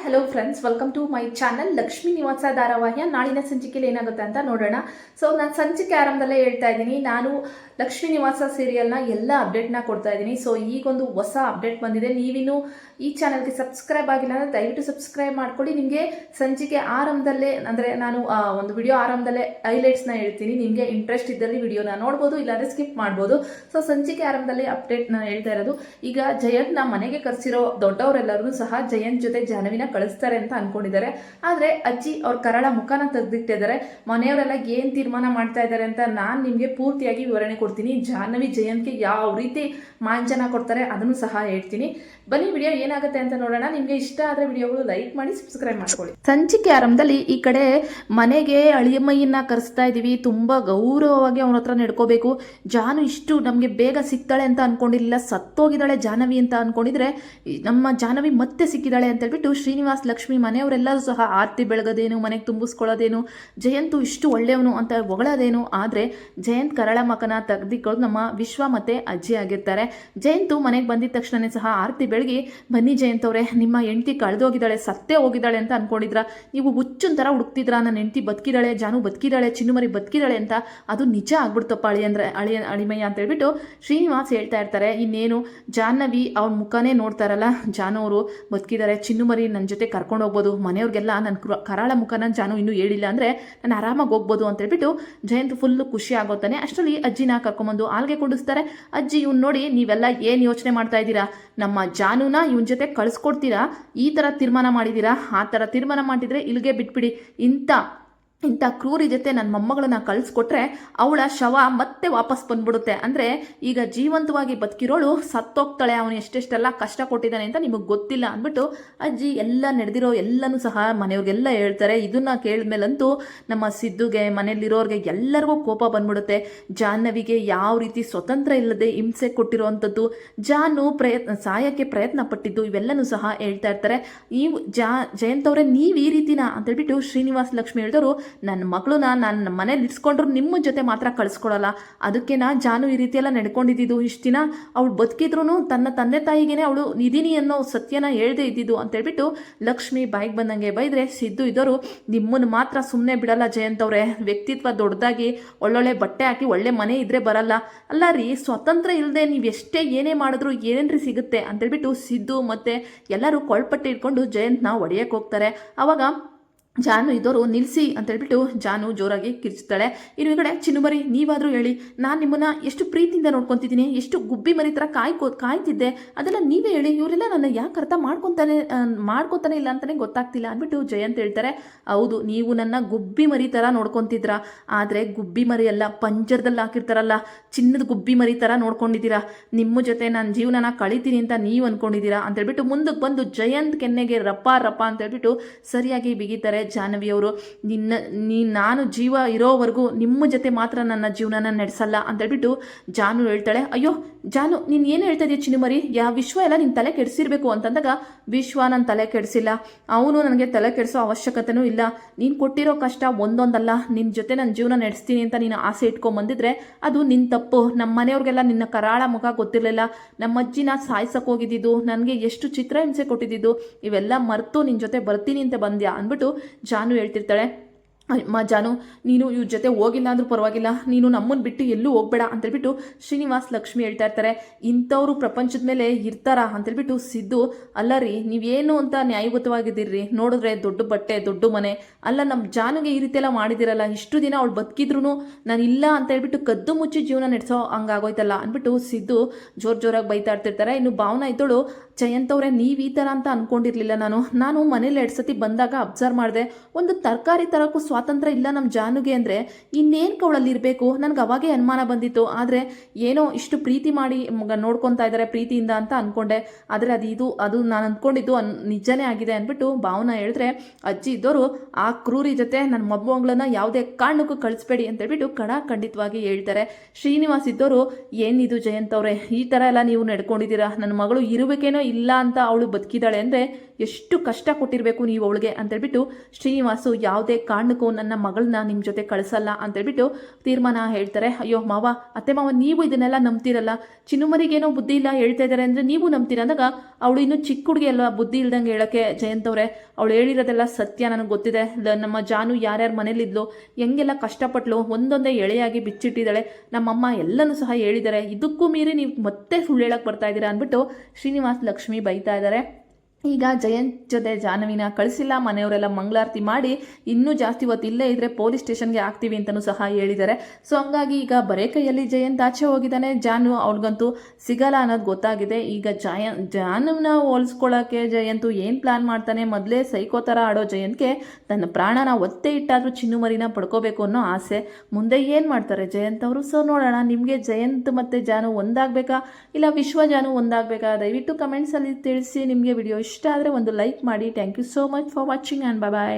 Hello friends, welcome to my channel Lakshmi Nivasa ಧಾರಾವಾಹಿಯ ನಾಳಿನ ಸಂಚಿಕೆಯಲ್ಲಿ ಏನಾಗುತ್ತೆ ಅಂತ ನೋಡೋಣ. ಸೊ ನಾನು ಸಂಚಿಕೆ ಆರಂಭದಲ್ಲೇ ಹೇಳ್ತಾ ಇದ್ದೀನಿ, ನಾನು ಲಕ್ಷ್ಮೀ ನಿವಾಸ ಸೀರಿಯಲ್ನ ಎಲ್ಲ ಅಪ್ಡೇಟ್ನ ಕೊಡ್ತಾ ಇದ್ದೀನಿ. ಸೊ ಈಗೊಂದು ಹೊಸ ಅಪ್ಡೇಟ್ ಬಂದಿದೆ. ನೀವಿನ್ನು ಈ ಚಾನಲ್ಗೆ ಸಬ್ಸ್ಕ್ರೈಬ್ ಆಗಿಲ್ಲ ಅಂದರೆ ದಯವಿಟ್ಟು ಸಬ್ಸ್ಕ್ರೈಬ್ ಮಾಡ್ಕೊಳ್ಳಿ. ನಿಮಗೆ ಸಂಚಿಕೆ ಆರಂಭದಲ್ಲೇ ಅಂದರೆ ನಾನು ಒಂದು ವಿಡಿಯೋ ಆರಂಭದಲ್ಲೇ ಹೈಲೈಟ್ಸ್ನ ಹೇಳ್ತೀನಿ. ನಿಮಗೆ ಇಂಟ್ರೆಸ್ಟ್ ಇದ್ದಲ್ಲಿ ವಿಡಿಯೋನ ನೋಡ್ಬೋದು, ಇಲ್ಲಾಂದರೆ ಸ್ಕಿಪ್ ಮಾಡ್ಬೋದು. ಸೊ ಸಂಚಿಕೆ ಆರಂಭದಲ್ಲಿ ಅಪ್ಡೇಟ್ನ ಹೇಳ್ತಾ ಇರೋದು, ಈಗ ಜಯಂತ್ನ ಮನೆಗೆ ಕರೆಸಿರೋ ದೊಡ್ಡವರೆಲ್ಲರೂ ಸಹ ಜಯಂತ್ ಜೊತೆ ಜಾಹ್ನವಿನ ಕಳಿಸ್ತಾರೆ ಅಂತ ಅನ್ಕೊಂಡಿದ್ದಾರೆ. ಆದರೆ ಅಜ್ಜಿ ಅವ್ರ ಕರಾಳ ಮುಖನ ತೆಗೆದಿಟ್ಟಿದ್ದಾರೆ. ಮನೆಯವರೆಲ್ಲ ಏನು ತೀರ್ಮಾನ ಮಾಡ್ತಾ ಇದ್ದಾರೆ ಅಂತ ನಾನು ನಿಮಗೆ ಪೂರ್ತಿಯಾಗಿ ವಿವರಣೆ ಕೊಡ್ತೀನಿ. ಜಾಹ್ನವಿ ಜಯಂತ್ಗೆ ಯಾವ ರೀತಿ ಮಾಂಚನ ಕೊಡ್ತಾರೆ ಅದನ್ನು ಸಹ ಹೇಳ್ತೀನಿ. ಬನ್ನಿ ವಿಡಿಯೋ ಏನಾಗುತ್ತೆ ಅಂತ ನೋಡೋಣ. ನಿಮಗೆ ಇಷ್ಟ ಆದರೆ ವಿಡಿಯೋಗಳು ಲೈಕ್ ಮಾಡಿ ಸಬ್ಸ್ಕ್ರೈಬ್ ಮಾಡ್ಕೊಳ್ಳಿ. ಸಂಚಿಕೆ ಆರಂಭದಲ್ಲಿ ಈ ಕಡೆ ಮನೆಗೆ ಅಳಿಯಮ್ಮಯ್ಯನ್ನ ಕರೆಸ್ತಾ ಇದ್ದೀವಿ. ತುಂಬ ಗೌರವವಾಗಿ ಅವನ ಹತ್ರ ನಡ್ಕೋಬೇಕು. ಜಾನು ಇಷ್ಟು ನಮಗೆ ಬೇಗ ಸಿಗ್ತಾಳೆ ಅಂತ ಅನ್ಕೊಂಡಿರಲಿಲ್ಲ. ಸತ್ತೋಗಿದ್ದಾಳೆ ಜಾಹ್ನವಿ ಅಂತ ಅನ್ಕೊಂಡಿದ್ರೆ ನಮ್ಮ ಜಾಹ್ನವಿ ಮತ್ತೆ ಸಿಕ್ಕಿದ್ದಾಳೆ ಅಂತ ಹೇಳ್ಬಿಟ್ಟು ಶ್ರೀನಿವಾಸ್ ಲಕ್ಷ್ಮಿ ಮನೆಯವರೆಲ್ಲರೂ ಸಹ ಆರತಿ ಬೆಳಗೋದೇನು, ಮನೆಗೆ ತುಂಬಿಸ್ಕೊಳ್ಳೋದೇನು, ಜಯಂತು ಇಷ್ಟು ಒಳ್ಳೆಯವನು ಅಂತ ಹೊಗಳೋದೇನು. ಆದರೆ ಜಯಂತ್ ಕರಳ ಮಕನ ತೆಗೆದಿಕ್ಕೊಳ್ಳೋದು ನಮ್ಮ ವಿಶ್ವ ಮತ್ತೆ ಅಜ್ಜಿ ಆಗಿರ್ತಾರೆ. ಜಯಂತು ಮನೆಗೆ ಬಂದಿದ ತಕ್ಷಣನೇ ಸಹ ಆರತಿ ಬೆಳಗಿ, ಬನ್ನಿ ಜಯಂತ್ ಅವರೇ, ನಿಮ್ಮ ಹೆಂಡತಿ ಕಳೆದೋಗಿದ್ದಾಳೆ, ಸತ್ತೇ ಹೋಗಿದ್ದಾಳೆ ಅಂತ ಅನ್ಕೊಂಡಿದ್ರ, ನೀವು ಹುಚ್ಚನ್ ಥರ ಹುಡುಕ್ತಿದ್ರ, ನನ್ನ ಹೆಂಡತಿ ಬದುಕಿದ್ದಾಳೆ, ಜಾನು ಬದುಕಿದ್ದಾಳೆ, ಚಿನ್ನುಮರಿ ಬದುಕಿದ್ದಾಳೆ ಅಂತ. ಅದು ನಿಜ ಆಗ್ಬಿಡ್ತಪ್ಪ ಅಳಿಮಯ್ಯ ಅಂತ ಹೇಳ್ಬಿಟ್ಟು ಶ್ರೀನಿವಾಸ್ ಹೇಳ್ತಾ ಇರ್ತಾರೆ. ಇನ್ನೇನು ಜಾಹ್ನವಿ ಅವ್ರ ಮುಖನೇ ನೋಡ್ತಾರಲ್ಲ, ಜಾನು ಅವರು ಬದುಕಿದ್ದಾರೆ, ಚಿನ್ನುಮರಿ ನನ್ನ ಜೊತೆ ಕರ್ಕೊಂಡು ಹೋಗ್ಬೋದು, ಮನೆಯವ್ರಿಗೆಲ್ಲ ನನ್ನ ಕರಾಳ ಮುಖನ ಜಾನು ಇನ್ನೂ ಹೇಳಿಲ್ಲ ಅಂದರೆ ನಾನು ಆರಾಮಾಗಿ ಹೋಗ್ಬೋದು ಅಂತ ಹೇಳ್ಬಿಟ್ಟು ಜಯಂತ್ ಫುಲ್ಲು ಖುಷಿ ಆಗೋತಾನೆ. ಅಷ್ಟರಲ್ಲಿ ಅಜ್ಜಿನ ಕರ್ಕೊಂಬಂದು ಆಲ್ಗೆ ಕುಡಿಸ್ತಾರೆ. ಅಜ್ಜಿ ಇವ್ನು ನೋಡಿ, ನೀವೆಲ್ಲ ಏನು ಯೋಚನೆ ಮಾಡ್ತಾ ಇದ್ದೀರಾ, ನಮ್ಮ ಜಾನುನ ಇವನ ಜೊತೆ ಕಳಿಸ್ಕೊಡ್ತೀರಾ, ಈ ಥರ ತೀರ್ಮಾನ ಮಾಡಿದ್ದೀರಾ, ಆ ಥರ ತೀರ್ಮಾನ ಮಾಡಿದರೆ ಇಲ್ಲಿಗೆ ಬಿಟ್ಬಿಡಿ. ಇಂಥ ಕ್ರೂರಿ ಜೊತೆ ನನ್ನ ಮೊಮ್ಮಗಳನ್ನ ಕಳಿಸ್ಕೊಟ್ರೆ ಅವಳ ಶವ ಮತ್ತೆ ವಾಪಸ್ ಬಂದ್ಬಿಡುತ್ತೆ. ಅಂದರೆ ಈಗ ಜೀವಂತವಾಗಿ ಬದುಕಿರೋಳು ಸತ್ತೋಗ್ತಾಳೆ, ಅವನು ಎಷ್ಟೆಷ್ಟೆಲ್ಲ ಕಷ್ಟ ಕೊಟ್ಟಿದ್ದಾನೆ ಅಂತ ನಿಮಗೆ ಗೊತ್ತಿಲ್ಲ ಅಂದ್ಬಿಟ್ಟು ಅಜ್ಜಿ ಎಲ್ಲ ನಡೆದಿರೋ ಎಲ್ಲನೂ ಸಹ ಮನೆಯವ್ರಿಗೆಲ್ಲ ಹೇಳ್ತಾರೆ. ಇದನ್ನು ಕೇಳಿದ್ಮೇಲಂತೂ ನಮ್ಮ ಸಿದ್ದುಗೆ, ಮನೆಯಲ್ಲಿರೋರಿಗೆ ಎಲ್ಲರಿಗೂ ಕೋಪ ಬಂದ್ಬಿಡುತ್ತೆ. ಜಾಹ್ನವಿಗೆ ಯಾವ ರೀತಿ ಸ್ವತಂತ್ರ ಇಲ್ಲದೆ ಹಿಂಸೆ ಕೊಟ್ಟಿರೋವಂಥದ್ದು, ಜಾನು ಸಾಯಕ್ಕೆ ಪ್ರಯತ್ನ ಪಟ್ಟಿದ್ದು, ಇವೆಲ್ಲನೂ ಸಹ ಹೇಳ್ತಾ ಇರ್ತಾರೆ. ನೀವು ಜಯಂತ್ ಅವರೇ, ನೀವು ಈ ರೀತಿನ ಅಂತೇಳ್ಬಿಟ್ಟು ಶ್ರೀನಿವಾಸ್ ಲಕ್ಷ್ಮಿ ಹೇಳಿದವರು, ನನ್ನ ಮಗಳನ್ನ ನಾನು ಮನೇಲಿ ಇಡ್ಸ್ಕೊಂಡ್ರು ನಿಮ್ಮ ಜೊತೆ ಮಾತ್ರ ಕಳಿಸ್ಕೊಡಲ್ಲ, ಅದಕ್ಕೆ ಜಾನು ಈ ರೀತಿಯೆಲ್ಲ ನಡ್ಕೊಂಡಿದ್ದು. ಇಷ್ಟು ದಿನ ಅವಳು ಬದುಕಿದ್ರು ತನ್ನ ತಂದೆ ತಾಯಿಗೇನೆ ಅವಳು ಇದೀನಿ ಅನ್ನೋ ಸತ್ಯನ ಹೇಳ್ದೆ ಇದ್ದಿದ್ದು ಅಂತೇಳ್ಬಿಟ್ಟು ಲಕ್ಷ್ಮಿ ಬಾಯಿಗೆ ಬಂದಂಗೆ ಬೈದ್ರೆ, ಸಿದ್ದು ಇದ್ದವರು ನಿಮ್ಮನ್ನು ಮಾತ್ರ ಸುಮ್ಮನೆ ಬಿಡಲ್ಲ ಜಯಂತ್ ಅವರೇ, ವ್ಯಕ್ತಿತ್ವ ದೊಡ್ಡದಾಗಿ ಒಳ್ಳೊಳ್ಳೆ ಬಟ್ಟೆ ಹಾಕಿ ಒಳ್ಳೆ ಮನೆ ಇದ್ರೆ ಬರಲ್ಲ, ಅಲ್ಲ ರೀ, ಸ್ವತಂತ್ರ ಇಲ್ಲದೆ ನೀವು ಎಷ್ಟೇ ಏನೇ ಮಾಡಿದ್ರು ಏನೇನ್ರಿ ಸಿಗುತ್ತೆ ಅಂತೇಳ್ಬಿಟ್ಟು ಸಿದ್ದು ಮತ್ತೆ ಎಲ್ಲರೂ ಕೊಳ್ಪಟ್ಟೆ ಇಟ್ಕೊಂಡು ಜಯಂತ್ನ ಹೊಡೆಯಕ್ಕೆ ಹೋಗ್ತಾರೆ. ಆವಾಗ ಜಾನು ಇದ್ದವರು ನಿಲ್ಲಿಸಿ ಅಂತೇಳ್ಬಿಟ್ಟು ಜಾನು ಜೋರಾಗಿ ಕಿರ್ಚ್ತಾಳೆ. ಇನ್ನು ಈ ಕಡೆ ಚಿನ್ನುಮರಿ, ನೀವಾದರೂ ಹೇಳಿ, ನಾನು ನಿಮ್ಮನ್ನು ಎಷ್ಟು ಪ್ರೀತಿಯಿಂದ ನೋಡ್ಕೊತಿದ್ದೀನಿ, ಎಷ್ಟು ಗುಬ್ಬಿ ಮರಿ ಥರ ಕಾಯ್ತಿದ್ದೆ, ಅದೆಲ್ಲ ನೀವೇ ಹೇಳಿ, ಇವರೆಲ್ಲ ನನ್ನ ಯಾಕೆ ಅರ್ಥ ಮಾಡ್ಕೊತಾನೆ ಇಲ್ಲ ಅಂತಲೇ ಗೊತ್ತಾಗ್ತಿಲ್ಲ ಅಂದ್ಬಿಟ್ಟು ಜಯಂತ್ ಹೇಳ್ತಾರೆ. ಹೌದು, ನೀವು ನನ್ನ ಗುಬ್ಬಿ ಮರಿ ಥರ ನೋಡ್ಕೊತಿದ್ರ, ಆದರೆ ಗುಬ್ಬಿ ಮರಿ ಅಲ್ಲ, ಪಂಜರದಲ್ಲಿ ಹಾಕಿರ್ತಾರಲ್ಲ ಚಿನ್ನದ ಗುಬ್ಬಿ ಮರಿ ಥರ ನೋಡ್ಕೊಂಡಿದ್ದೀರಾ. ನಿಮ್ಮ ಜೊತೆ ನಾನು ಜೀವನನ ಕಳಿತೀನಿ ಅಂತ ನೀವು ಅಂದ್ಕೊಂಡಿದ್ದೀರಾ ಅಂತೇಳ್ಬಿಟ್ಟು ಮುಂದಕ್ಕೆ ಬಂದು ಜಯಂತ್ ಕೆನ್ನೆಗೆ ರಪ್ಪ ಅಂತೇಳ್ಬಿಟ್ಟು ಸರಿಯಾಗಿ ಬಿಗಿತಾರೆ. ಜಾಹ್ನವಿಯವರು, ನಾನು ಜೀವ ಇರೋವರೆಗೂ ನಿಮ್ಮ ಜೊತೆ ಮಾತ್ರ ನನ್ನ ಜೀವನನ ನಡೆಸಲ್ಲ ಅಂತೇಳ್ಬಿಟ್ಟು ಜಾನು ಹೇಳ್ತಾಳೆ. ಅಯ್ಯೋ ಜಾನು, ನೀನು ಏನು ಹೇಳ್ತಾ ಇದೆಯಾ ಚಿನ್ನುಮರಿ, ವಿಶ್ವ ಎಲ್ಲ ನಿನ್ನ ತಲೆ ಕೆಡಿಸಿರ್ಬೇಕು ಅಂತಂದಾಗ, ವಿಶ್ವ ನನ್ನ ತಲೆ ಕೆಡಿಸಿಲ್ಲ, ಅವನು ನನಗೆ ತಲೆ ಕೆಡಿಸೋ ಅವಶ್ಯಕತೆನೂ ಇಲ್ಲ. ನೀನು ಕೊಟ್ಟಿರೋ ಕಷ್ಟ ಒಂದೊಂದಲ್ಲ, ನಿನ್ನ ಜೊತೆ ನನ್ನ ಜೀವನ ನಡೆಸ್ತೀನಿ ಅಂತ ನೀನು ಆಸೆ ಇಟ್ಕೊಂಬಂದಿದ್ರೆ ಅದು ನಿನ್ನ ತಪ್ಪು. ನಮ್ಮ ಮನೆಯವ್ರಿಗೆಲ್ಲ ನಿನ್ನ ಕರಾಳ ಮುಖ ಗೊತ್ತಿರಲಿಲ್ಲ, ನಮ್ಮ ಅಜ್ಜಿನ ಸಾಯ್ಸಕ್ಕೆ ಹೋಗಿದ್ದಿದ್ದು, ನನಗೆ ಎಷ್ಟು ಚಿತ್ರಹಿಂಸೆ ಕೊಟ್ಟಿದ್ದು, ಇವೆಲ್ಲ ಮರೆತು ನಿನ್ನ ಜೊತೆ ಬರ್ತೀನಿ ಅಂತ ಬಂದ್ಯಾ ಅಂದ್ಬಿಟ್ಟು ಜಾನು ಹೇಳ್ತಿರ್ತಾಳೆ. ಜಾನು, ನೀನು ಇವ್ರ ಜೊತೆ ಹೋಗಿಲ್ಲ ಅಂದ್ರೂ ಪರವಾಗಿಲ್ಲ, ನೀನು ನಮ್ಮನ್ನು ಬಿಟ್ಟು ಎಲ್ಲೂ ಹೋಗ್ಬೇಡ ಅಂತೇಳ್ಬಿಟ್ಟು ಶ್ರೀನಿವಾಸ್ ಲಕ್ಷ್ಮಿ ಹೇಳ್ತಾ ಇರ್ತಾರೆ. ಇಂಥವ್ರು ಪ್ರಪಂಚದ ಮೇಲೆ ಇರ್ತಾರಾ ಅಂತೇಳ್ಬಿಟ್ಟು ಸಿದ್ದು, ಅಲ್ಲ ರೀ, ನೀವೇನು ಅಂತ ನ್ಯಾಯಯುತವಾಗಿದ್ದೀರಿ, ನೋಡಿದ್ರೆ ದೊಡ್ಡ ಬಟ್ಟೆ ದೊಡ್ಡ ಮನೆ, ಅಲ್ಲ ನಮ್ಮ ಜಾನುಗೆ ಈ ರೀತಿ ಎಲ್ಲ ಮಾಡಿದಿರಲ್ಲ, ಇಷ್ಟು ದಿನ ಅವಳು ಬದುಕಿದ್ರು ನಾನು ಇಲ್ಲ ಅಂತ ಹೇಳ್ಬಿಟ್ಟು ಕದ್ದು ಮುಚ್ಚಿ ಜೀವನ ನಡೆಸೋ ಹಂಗಾಗೋಯ್ತಲ್ಲ ಅಂದ್ಬಿಟ್ಟು ಸಿದ್ದು ಜೋರಾಗಿ ಬೈತಾ ಇರ್ತಿರ್ತಾರೆ. ಇನ್ನು ಭಾವನಾ ಇದ್ದಳು, ಜಯಂತ್ ಅವರೇ, ನೀವು ಈ ಥರ ಅಂತ ಅಂದ್ಕೊಂಡಿರಲಿಲ್ಲ, ನಾನು ಮನೇಲಿ 2 ಸತಿ ಬಂದಾಗ ಅಬ್ಸರ್ವ್ ಮಾಡಿದೆ, ಒಂದು ತರಕಾರಿ ತರಕ್ಕೂ ಸ್ವಾತಂತ್ರ್ಯ ಇಲ್ಲ ನಮ್ಮ ಜಾನುಗೆ ಅಂದರೆ ಇನ್ನೇನು ಕವಳಲ್ಲಿ ಇರಬೇಕು, ನನಗೆ ಅವಾಗೇ ಅನುಮಾನ ಬಂದಿತ್ತು. ಆದರೆ ಏನೋ ಇಷ್ಟು ಪ್ರೀತಿ ಮಾಡಿ ನೋಡ್ಕೊತಾ ಇದ್ದಾರೆ ಪ್ರೀತಿಯಿಂದ ಅಂತ ಅಂದ್ಕೊಂಡೆ, ಆದರೆ ಅದು ನಾನು ಅಂದ್ಕೊಂಡಿದ್ದು ನಿಜನೇ ಆಗಿದೆ ಅಂದ್ಬಿಟ್ಟು ಭಾವನಾ ಹೇಳಿದ್ರೆ, ಅಜ್ಜಿ ಇದ್ದವರು, ಆ ಕ್ರೂರಿ ಜೊತೆ ನನ್ನ ಮೊಮ್ಮಗಳನ್ನ ಯಾವುದೇ ಕಾರಣಕ್ಕೂ ಕಳಿಸ್ಬೇಡಿ ಅಂತೇಳ್ಬಿಟ್ಟು ಖಂಡಿತವಾಗಿ ಹೇಳ್ತಾರೆ. ಶ್ರೀನಿವಾಸ್ ಇದ್ದವರು, ಏನಿದು ಜಯಂತ್ ಅವರೇ, ಈ ಥರ ಎಲ್ಲ ನೀವು ನಡ್ಕೊಂಡಿದ್ದೀರಾ, ನನ್ನ ಮಗಳು ಇರಬೇಕೇನೋ ಇಲ್ಲ ಅಂತ ಅವಳು ಬದುಕಿದ್ದಾಳೆ ಅಂದರೆ ಎಷ್ಟು ಕಷ್ಟ ಕೊಟ್ಟಿರಬೇಕು ನೀವು ಅವಳಿಗೆ ಅಂತೇಳ್ಬಿಟ್ಟು ಶ್ರೀನಿವಾಸು ಯಾವುದೇ ಕಾರಣಕ್ಕೂ ನನ್ನ ಮಗಳನ್ನ ನಿಮ್ಮ ಜೊತೆ ಕಳಿಸಲ್ಲ ಅಂತೇಳ್ಬಿಟ್ಟು ತೀರ್ಮಾನ ಹೇಳ್ತಾರೆ. ಅಯ್ಯೋ ಮಾವ, ಅತ್ತೆ ಮಾವ ನೀವು ಇದನ್ನೆಲ್ಲ ನಂಬ್ತಿರಲ್ಲ, ಚಿನ್ನುಮರಿಗೇನೋ ಬುದ್ಧಿ ಇಲ್ಲ ಹೇಳ್ತಾ ಇದ್ದಾರೆ ಅಂದರೆ ನೀವು ನಂಬ್ತೀರ ಅಂದಾಗ ಅವಳು ಇನ್ನೂ ಚಿಕ್ಕ ಹುಡುಗಿ ಅಲ್ವಾ, ಬುದ್ಧಿ ಇಲ್ದಂಗೆ ಹೇಳೋಕ್ಕೆ ಜಯಂತ್ ಅವರೇ, ಅವಳು ಹೇಳಿರೋದೆಲ್ಲ ಸತ್ಯ, ನನಗೆ ಗೊತ್ತಿದೆ. ನಮ್ಮ ಜಾನು ಯಾರ್ಯಾರ ಮನೇಲಿದ್ಲು, ಹೆಂಗೆಲ್ಲ ಕಷ್ಟಪಟ್ಲು, ಒಂದೊಂದೇ ಎಳೆಯಾಗಿ ಬಿಚ್ಚಿಟ್ಟಿದ್ದಾಳೆ, ನಮ್ಮಮ್ಮ ಎಲ್ಲನೂ ಸಹ ಹೇಳಿದ್ದಾರೆ, ಇದಕ್ಕೂ ಮೀರಿ ನೀವು ಮತ್ತೆ ಸುಳ್ಳು ಹೇಳಕ್ಕೆ ಬರ್ತಾ ಇದ್ದೀರಾ ಅಂದ್ಬಿಟ್ಟು ಶ್ರೀನಿವಾಸ್ ಲಕ್ಷ್ಮಿ ಬೈತಾ ಇದ್ದಾರೆ. ಈಗ ಜಯಂತ್ ಜೊತೆ ಜಾಹ್ನವಿನ ಕಳಿಸಿಲ್ಲ, ಮನೆಯವರೆಲ್ಲ ಮಂಗಳಾರತಿ ಮಾಡಿ ಇನ್ನೂ ಜಾಸ್ತಿ ಹೊತ್ತು ಇಲ್ಲೇ ಇದ್ದರೆ ಪೊಲೀಸ್ ಸ್ಟೇಷನ್ಗೆ ಹಾಕ್ತೀವಿ ಅಂತಲೂ ಸಹ ಹೇಳಿದ್ದಾರೆ. ಸೊ ಹಂಗಾಗಿ ಈಗ ಬರೇ ಕೈಯಲ್ಲಿ ಜಯಂತ್ ಆಚೆ ಹೋಗಿದ್ದಾನೆ, ಜಾನು ಅವ್ಳಿಗಂತೂ ಸಿಗಲ್ಲ ಅನ್ನೋದು ಗೊತ್ತಾಗಿದೆ. ಈಗ ಜಾನುವನ್ನ ಹೋಲಿಸ್ಕೊಳ್ಳೋಕ್ಕೆ ಜಯಂತು ಏನು ಪ್ಲ್ಯಾನ್ ಮಾಡ್ತಾನೆ, ಮೊದಲೇ ಸೈಕೋ ಥರ ಆಡೋ ಜಯಂತ್ಗೆ ತನ್ನ ಪ್ರಾಣನ ಒತ್ತೆ ಇಟ್ಟಾದರೂ ಚಿನ್ನುಮರಿನ ಪಡ್ಕೋಬೇಕು ಅನ್ನೋ ಆಸೆ. ಮುಂದೆ ಏನು ಮಾಡ್ತಾರೆ ಜಯಂತ್ ಅವರು? ಸೊ ನೋಡೋಣ. ನಿಮಗೆ ಜಯಂತ್ ಮತ್ತು ಜಾನು ಒಂದಾಗಬೇಕಾ ಇಲ್ಲ ವಿಶ್ವ ಜಾನು ಒಂದಾಗಬೇಕಾ? ದಯವಿಟ್ಟು ಕಮೆಂಟ್ಸಲ್ಲಿ ತಿಳಿಸಿ. ನಿಮಗೆ ವಿಡಿಯೋ ಇಷ್ಟ ಆದರೆ ಒಂದು ಲೈಕ್ ಮಾಡಿ. Thank you so much for watching and bye.